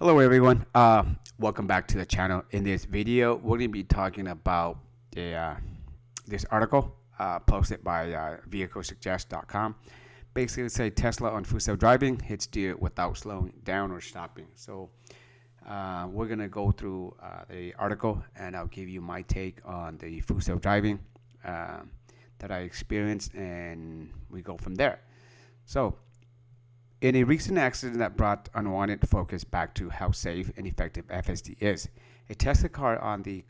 Hello everyone, welcome back to the channel. In this video, we're going to be talking about this article posted by vehiclesuggest.com. Basically, say Tesla on full self-driving hits deer without slowing down or stopping. So we're going to go through the article and I'll give you my take on the full self-driving that I experienced, and we go from there. So in a recent accident that brought unwanted focus back to how safe and effective FSD is, a Tesla car on the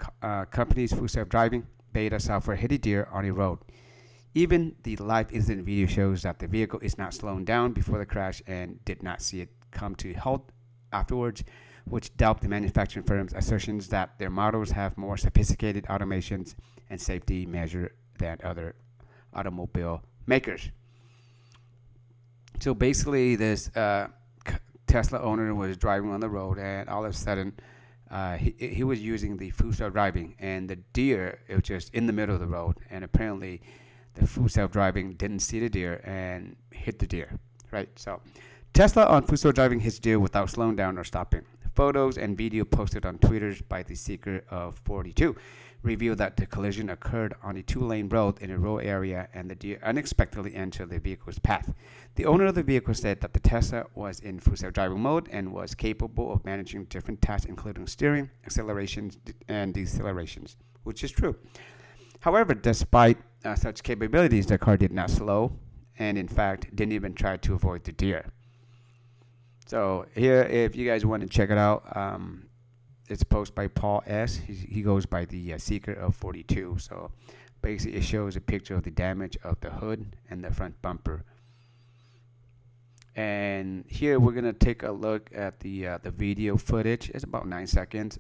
company's full self-driving beta software hit a deer on a road. Even the live incident video shows that the vehicle is not slowing down before the crash and did not see it come to a halt afterwards, which doubted the manufacturing firm's assertions that their models have more sophisticated automations and safety measures than other automobile makers. So basically, this Tesla owner was driving on the road, and all of a sudden, he was using the full self-driving, and the deer, it was just in the middle of the road, and apparently the full self-driving didn't see the deer and hit the deer, right? So Tesla on full self-driving hits deer without slowing down or stopping. Photos and video posted on Twitter by the seeker of 42 revealed that the collision occurred on a two-lane road in a rural area, and the deer unexpectedly entered the vehicle's path. The owner of the vehicle said that the Tesla was in full self-driving mode and was capable of managing different tasks, including steering, accelerations, and decelerations, which is true. However, despite such capabilities, the car did not slow, and in fact, didn't even try to avoid the deer. So here, if you guys want to check it out, it's posted by Paul S. He goes by the Seeker of 42. So basically, it shows a picture of the damage of the hood and the front bumper. And here we're gonna take a look at the video footage. It's about 9 seconds.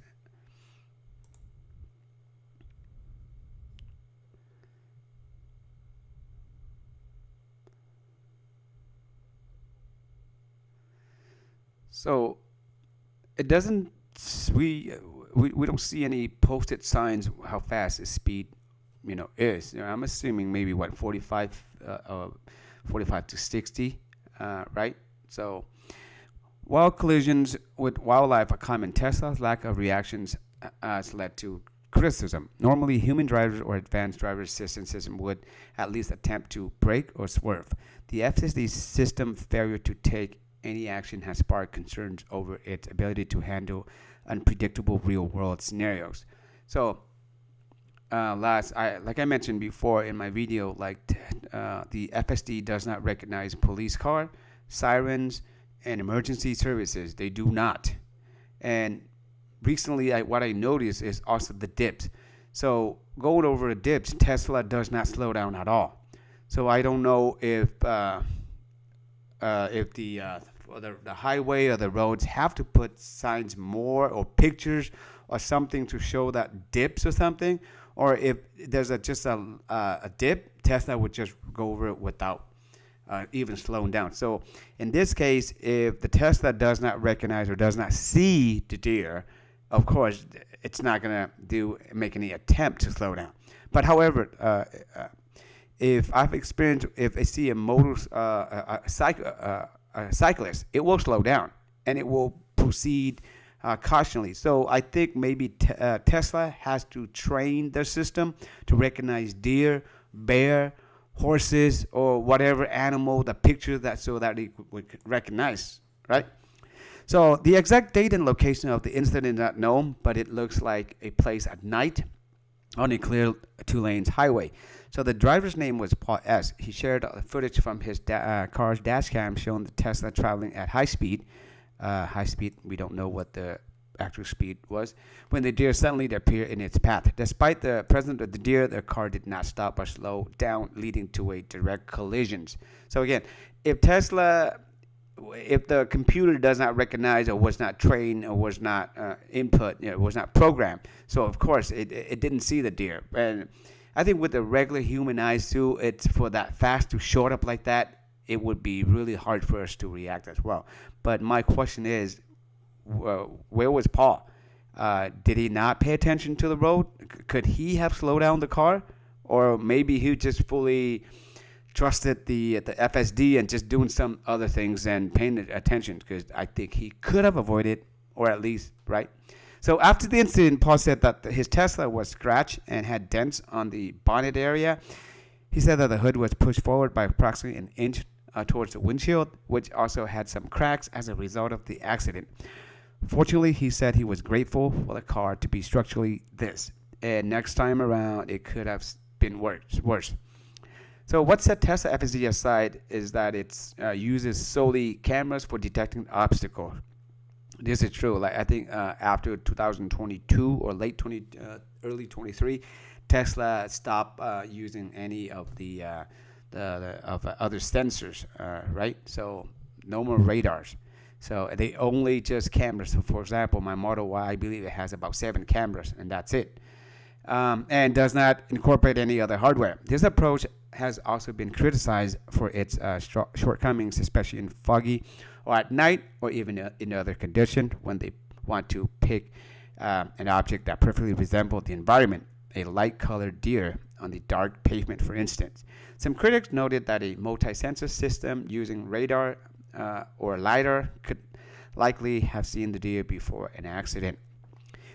So it doesn't. We don't see any posted signs how fast the speed, is. I'm assuming maybe 45 to 60, right? So while collisions with wildlife are common, Tesla's lack of reactions has led to criticism. Normally, human drivers or advanced driver assistance system would at least attempt to brake or swerve. The FSD system failure to take any action has sparked concerns over its ability to handle unpredictable real-world scenarios. So, like I mentioned before in my video, the FSD does not recognize police car, sirens, and emergency services. They do not. And recently, what I noticed is also the dips. So going over the dips, Tesla does not slow down at all. So I don't know if the highway or the roads have to put signs more or pictures or something to show that dips or something, or if there's just a dip, Tesla would just go over it without even slowing down. So in this case, if the Tesla does not recognize or does not see the deer, of course it's not gonna make any attempt to slow down. But however, if I see a cyclist, it will slow down and it will proceed cautionally. So I think maybe Tesla has to train their system to recognize deer, bear, horses, or whatever animal, the picture so that it would recognize, right? So the exact date and location of the incident is not known, but it looks like a place at night on a clear two-lanes highway. So the driver's name was Paul S. He shared footage from his car's dash cam showing the Tesla traveling at high speed. We don't know what the actual speed was, when the deer suddenly appeared in its path. Despite the presence of the deer, the car did not stop or slow down, leading to a direct collision. So again, if the computer does not recognize or was not trained or was not was not programmed, so of course it didn't see the deer. And I think with the regular human eyes too, it's for that fast to show up like that, it would be really hard for us to react as well. But my question is, where was Paul? Did he not pay attention to the road? Could he have slowed down the car? Or maybe he just fully trusted the FSD and just doing some other things and paying attention, because I think he could have avoided or at least, right? So after the incident, Paul said that his Tesla was scratched and had dents on the bonnet area. He said that the hood was pushed forward by approximately an inch towards the windshield, which also had some cracks as a result of the accident. Fortunately, he said he was grateful for the car to be structurally this, and next time around it could have been worse. So what set Tesla FSD aside is that it uses solely cameras for detecting obstacles. This is true. Like I think after 2022 or early 23, Tesla stopped using any of the other sensors, right? So no more radars. So they only just cameras. So for example, my Model Y, I believe it has about 7 cameras, and that's it. And does not incorporate any other hardware. This approach has also been criticized for its shortcomings, especially in foggy or at night, or even in other conditions when they want to pick an object that perfectly resembles the environment, a light-colored deer on the dark pavement, for instance. Some critics noted that a multi-sensor system using radar or LiDAR could likely have seen the deer before an accident.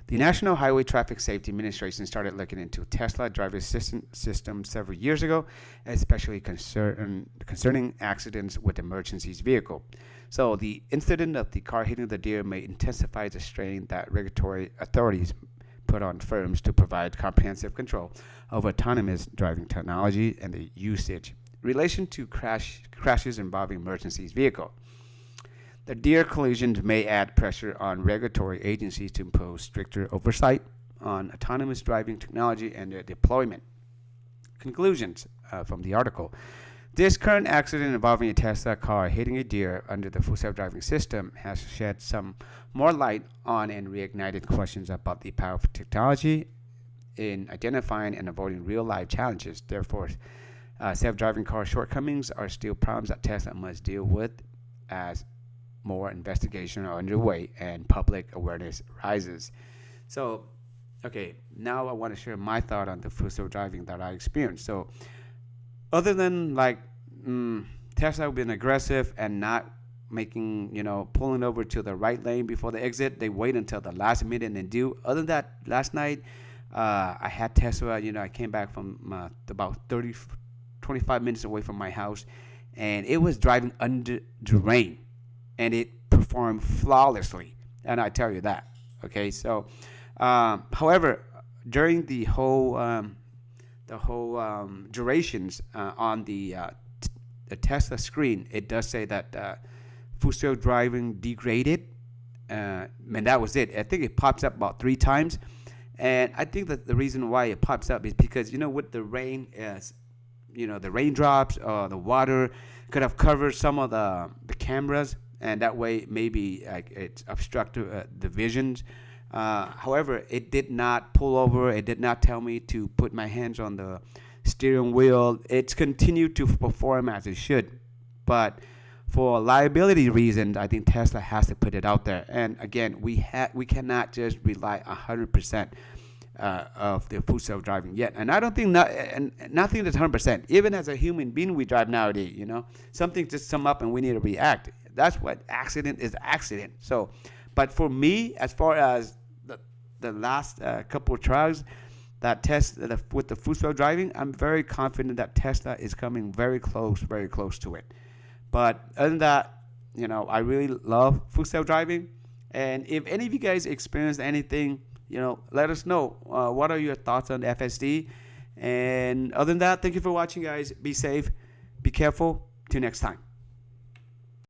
The National Highway Traffic Safety Administration started looking into Tesla driver assistance systems several years ago, especially concerning accidents with emergencies vehicle. So the incident of the car hitting the deer may intensify the strain that regulatory authorities put on firms to provide comprehensive control of autonomous driving technology and the usage relation to crashes involving emergencies vehicle. The deer collisions may add pressure on regulatory agencies to impose stricter oversight on autonomous driving technology and their deployment. Conclusions from the article. This current accident involving a Tesla car hitting a deer under the full self-driving system has shed some more light on and reignited questions about the power of technology in identifying and avoiding real-life challenges. Therefore, self-driving car shortcomings are still problems that Tesla must deal with as more investigation are underway and public awareness rises. So, okay, now I want to share my thought on the full self-driving that I experienced. So, other than Tesla been aggressive and not making, pulling over to the right lane before the exit, they wait until the last minute and do. Other than that, last night I had Tesla. I came back from about 25 minutes away from my house, and it was driving under the rain. And it performed flawlessly, and I tell you that. Okay, so, however, during the whole durations on the Tesla screen, it does say that full self driving degraded, and that was it. I think it pops up about 3 times, and I think that the reason why it pops up is because with the rain, the raindrops or the water could have covered some of the cameras. And that way, maybe it's obstructed the visions. However, it did not pull over. It did not tell me to put my hands on the steering wheel. It's continued to perform as it should. But for liability reasons, I think Tesla has to put it out there. And again, we cannot just rely 100% of the full self-driving yet. And I don't think nothing is 100%. Even as a human being, we drive nowadays. Something just come up and we need to react. That's what accident is. Accident. So, but for me, as far as the last couple of trials that with the full self driving, I'm very confident that Tesla is coming very close to it. But other than that, I really love full self driving. And if any of you guys experienced anything, let us know. What are your thoughts on FSD? And other than that, thank you for watching, guys. Be safe, be careful. Till next time.